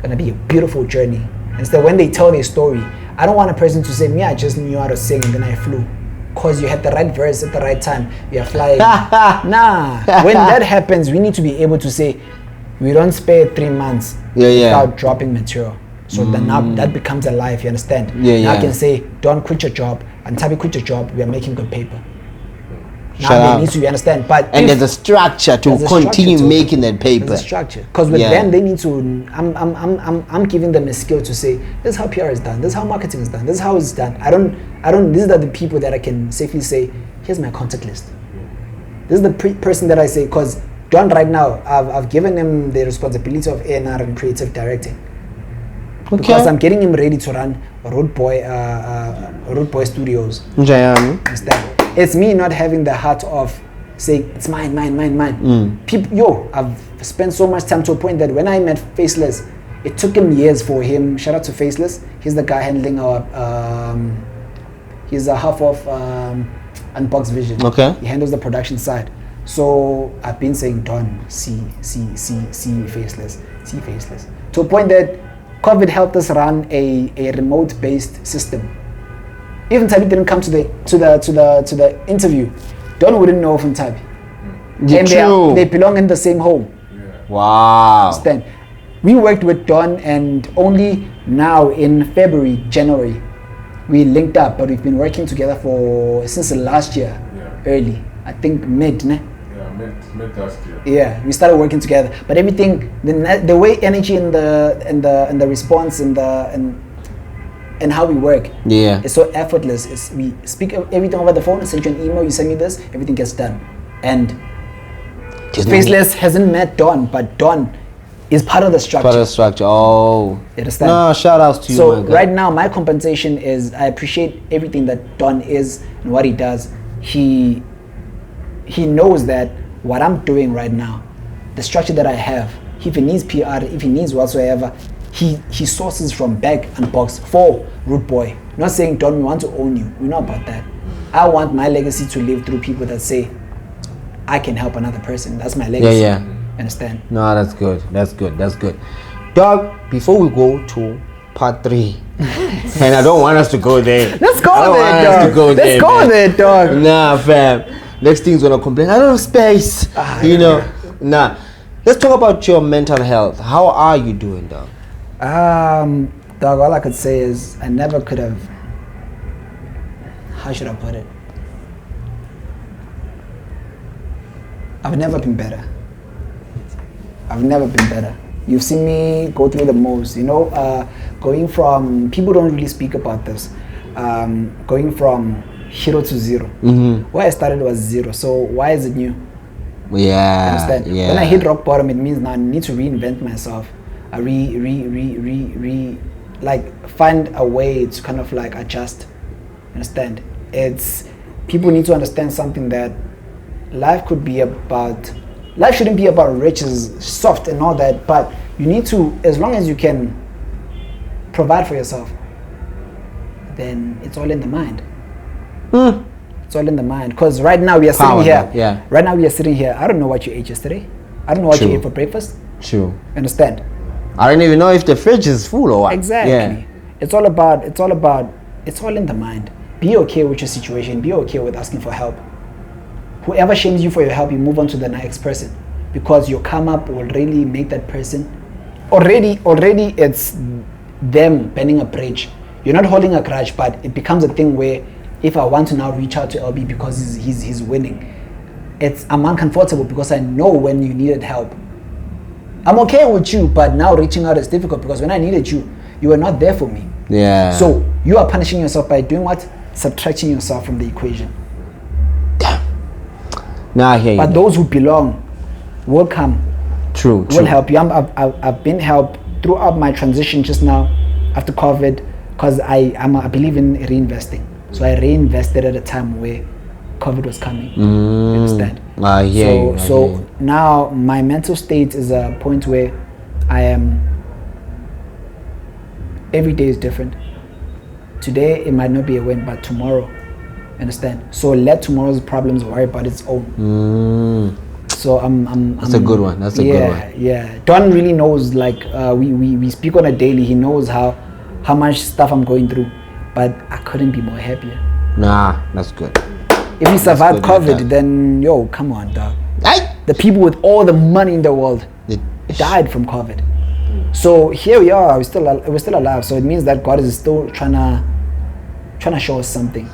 Gonna be a beautiful journey. And so when they tell their story, I don't want a person to say, me, I just knew how to sing and then I flew. Cause you had the right verse at the right time. You're flying. Nah. When that happens, we need to be able to say, we don't spare 3 months without dropping material. So then now that becomes a life, you understand? Now I can say, don't quit your job, and Tabi quit your job, we are making good paper. Now they need to, you understand? But there's a structure to continue making that paper. There's a structure. Because with them, they need to, I'm giving them a skill to say, this is how PR is done, this is how marketing is done, this is how it's done. I don't, these are the people that I can safely say, here's my contact list. This is the person that I say, because Don right now, I've given him the responsibility of A&R and creative directing. Because I'm getting him ready to run Road Boy Studios. Understand? It's me not having the heart of saying it's mine. People, I've spent so much time to a point that when I met Faceless, it took him years for him. Shout out to Faceless. He's the guy handling our. He's a half of Unboxed Vision. Okay. He handles the production side. So I've been saying, Don, see Faceless, to a point that COVID helped us run a remote-based system. Even Tabi didn't come to the interview, Don wouldn't know of Tabi. And they belong in the same home. Yeah. Wow. Understand? We worked with Don, and only now in January, we linked up. But we've been working together since last year, early. I think mid last year. Yeah, we started working together. But everything, the way energy and the response and how we work, it's so effortless. We speak everything over the phone. I send you an email, you send me this, everything gets done. And Faceless hasn't met Don, but Don is part of the structure. Oh, you understand? No, shout outs to you. So right now, my compensation is I appreciate everything that Don is and what he does. He knows that what I'm doing right now, the structure that I have, if he needs PR, if he needs whatsoever, he sources from back Unboxed for Root Boy. Not saying, Don, we want to own you. We're not about that. I want my legacy to live through people that say, I can help another person. That's my legacy. Yeah. Understand? No, that's good. Dog, before we go to part 3, and I don't want us to go there. Let's go there, dog. Nah, fam. Next thing's gonna complain, I don't have space. Nah. Let's talk about your mental health. How are you doing, dog? Dog, all I could say is I never could have. How should I put it? I've never been better. You've seen me go through the most, going from, people don't really speak about this, going from hero to zero. Where I started was 0, so why is it new? Understand? When I hit rock bottom, it means now I need to reinvent myself. I find a way to kind of like adjust. Understand? People need to understand something, that life shouldn't be about riches, soft and all that, but you need to, as long as you can provide for yourself, then it's all in the mind. It's all in the mind. Because right now we are sitting here. Right now we are sitting here. I don't know what you ate yesterday. I don't know what you ate for breakfast. True. Understand? I don't even know if the fridge is full or what. Exactly. Yeah. It's all in the mind. be okay with your situation. Be okay with asking for help. Whoever shames you for your help, you move on to the next person, because your come up will really make that person. Already, it's them burning a bridge. You're not holding a grudge, but it becomes a thing where if I want to now reach out to LB because he's winning, I'm uncomfortable because I know when you needed help. I'm okay with you, but now reaching out is difficult because when I needed you, you were not there for me. Yeah. So you are punishing yourself by doing what? Subtracting yourself from the equation. Now I hear you. But those who belong will come. True. Will help you. I've been helped throughout my transition just now after COVID, because I believe in reinvesting. So I reinvested at a time where COVID was coming. You understand? I hear you. So now my mental state is a point where I am. Every day is different. Today it might not be a win, but tomorrow, understand? So let tomorrow's problems worry about its own. So That's a good one. That's a good one. Yeah. Don really knows. Like we speak on a daily. He knows how much stuff I'm going through, but I couldn't be more happier. Nah, that's good. If we survived COVID, then come on, dog. Aye. The people with all the money in the world died from COVID. So here we are. We're still alive. So it means that God is still trying to show us something.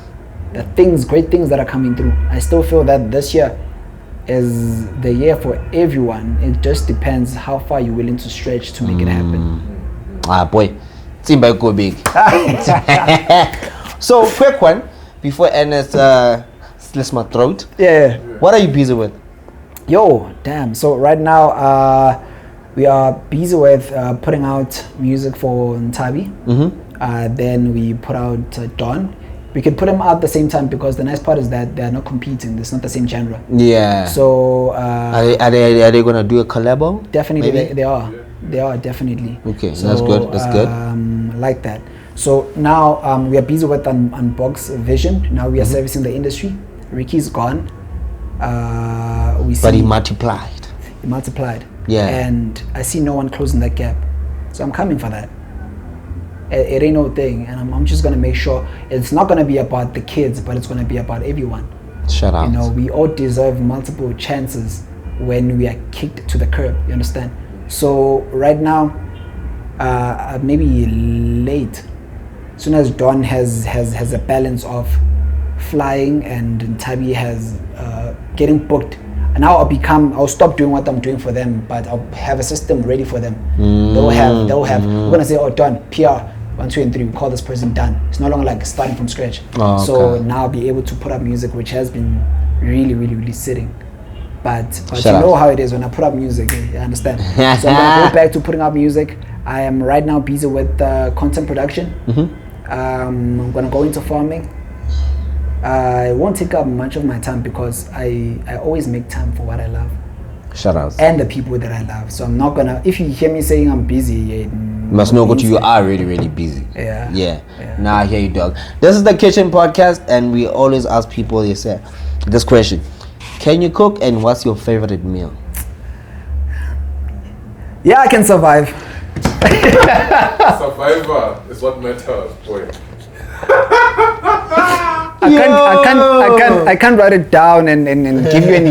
The great things that are coming through. I still feel that this year is the year for everyone. It just depends how far you're willing to stretch to make it happen. Boy, seems like go big. So quick one before Ernest slits my throat. Yeah. What are you busy with? Yo, damn. So right now we are busy with putting out music for Ntabi. Then we put out Dawn. We can put them out at the same time because the nice part is that they are not competing. It's not the same genre. Yeah. So are they gonna do a collabo? Definitely, they are. They are definitely. Okay, so that's good. That's good. Like that. So now we are busy with Unboxed Vision. Now we are servicing the industry. Ricky's gone. But he multiplied. He multiplied. Yeah. And I see no one closing that gap. So I'm coming for that. It ain't no thing, and I'm just gonna make sure it's not gonna be about the kids, but it's gonna be about everyone. Shut up. You know, we all deserve multiple chances when we are kicked to the curb. You understand? So right now, maybe late. As soon as Dawn has a balance of flying and Tabi has getting booked, and now I'll stop doing what I'm doing for them, but I'll have a system ready for them. They'll have. We're gonna say, oh, Dawn, PR. 1, 2, and 3, we call this person done. It's no longer like starting from scratch. Oh, okay. So now I'll be able to put up music, which has been really, really, really sitting. But you know how it is when I put up music, you understand? So I'm gonna go back to putting up music. I am right now busy with content production. I'm gonna go into farming. It won't take up much of my time because I always make time for what I love. Shout out. And the people that I love. So I'm not gonna, if you hear me saying I'm busy, you must know what you are really, really busy. Yeah. Nah, I hear you, dog. This is the Kitchen Podcast, and we always ask people this question: can you cook, and what's your favorite meal? Yeah, I can survive. Survivor is what matters, boy. I can't write it down and give you an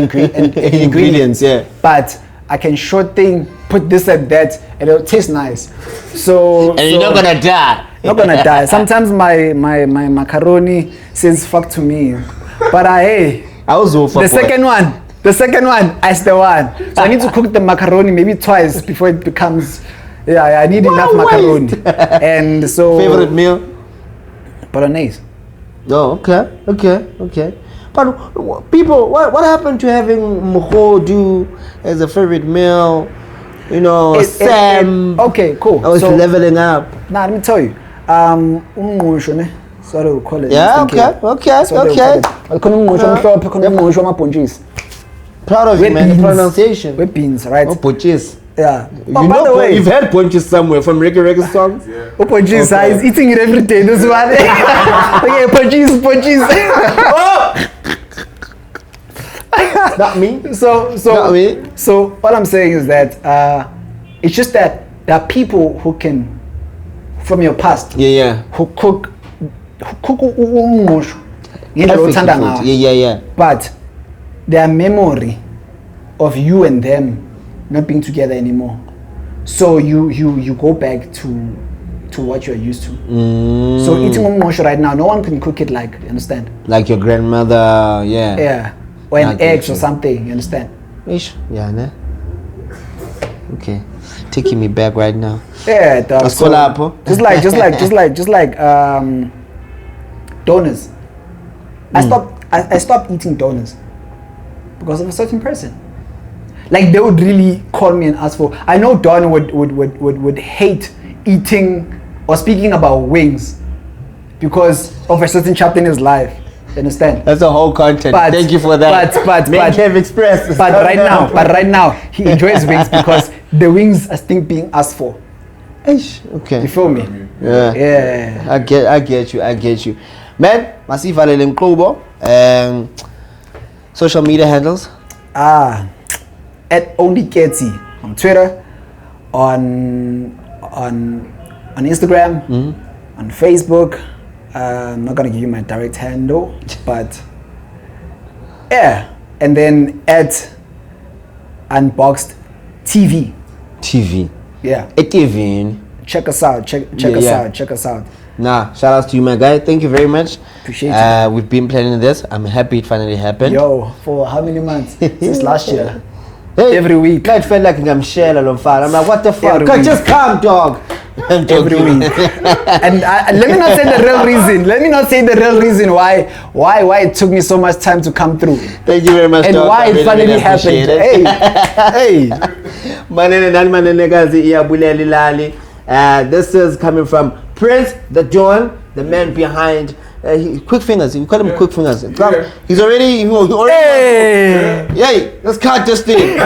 ingredients. Yeah. But I can sure thing put this and that, and it'll taste nice. So you're not gonna die. Not gonna die. Sometimes my macaroni says fuck to me, but hey, I was over the second one, is the one. So I need to cook the macaroni maybe twice before it becomes. Yeah, I need enough macaroni. And so favorite meal? Bolognese. Oh, okay. But people, what happened to having Mohodu as a favorite meal? You know, okay, cool. I was leveling up. Nah, let me tell you. Sorry, we call it. Yeah, okay. Proud of you, man. The pronunciation. With beans, right? Oh, ponchis. Yeah. But by the way, you've had ponchis somewhere from Reggae songs. Yeah. Oh, ponchis. He's eating it every day. This one. Okay, ponchis. Oh! Not me. So what I'm saying is that it's just that there are people who can, from your past, who cook Yeah. But their memory of you and them not being together anymore. So you go back to what you're used to. So eating umngqusho right now, no one can cook it like, you understand? Like your grandmother, yeah. Yeah. Or an egg or something, you understand? Ish, yeah, ne? Okay. Taking me back right now. Yeah, dog. So, just like donors. I stopped eating donors because of a certain person. Like they would really call me and ask for. I know Don would hate eating or speaking about wings because of a certain chapter in his life. You understand? That's the whole content. Thank you for that. But right now he enjoys wings because the wings are still being asked for. Okay. You feel me? Yeah. I get you. Man, Masifa Lenklobo. Social media handles. At OnlyKetsi on Twitter, on Instagram, on Facebook. I'm not gonna give you my direct handle, but yeah. And then at Unboxed TV. Yeah. TV. Check us out. Check us out. Nah, shout out to you, my guy. Thank you very much. Appreciate you. We've been planning this. I'm happy it finally happened. Yo, for how many months? Since last year. Hey, every week. I felt like I'm Shell on fire. I'm like, what the fuck? Just come, dog. Every week. And let me not say the real reason. Let me not say the real reason why it took me so much time to come through. Thank you very much, and dog. why it finally happened. Hey. This is coming from Prince the John, the man behind Quick Fingers. You call him Quick Fingers. He's already. Hey, let's cut this thing.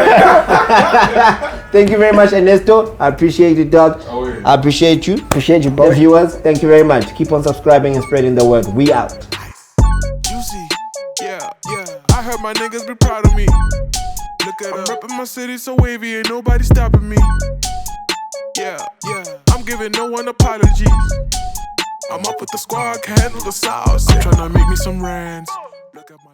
Thank you very much, Ernesto. I appreciate you, dog. I appreciate you. Appreciate you, both. The viewers, thank you very much. Keep on subscribing and spreading the word. We out. Juicy, yeah. I heard my niggas be proud of me. Look at I'm repping my city so wavy, ain't nobody stopping me. Yeah. I'm giving no one apologies. I'm up with the squad, can't handle the sauce. I'm tryna make me some rands. Look at my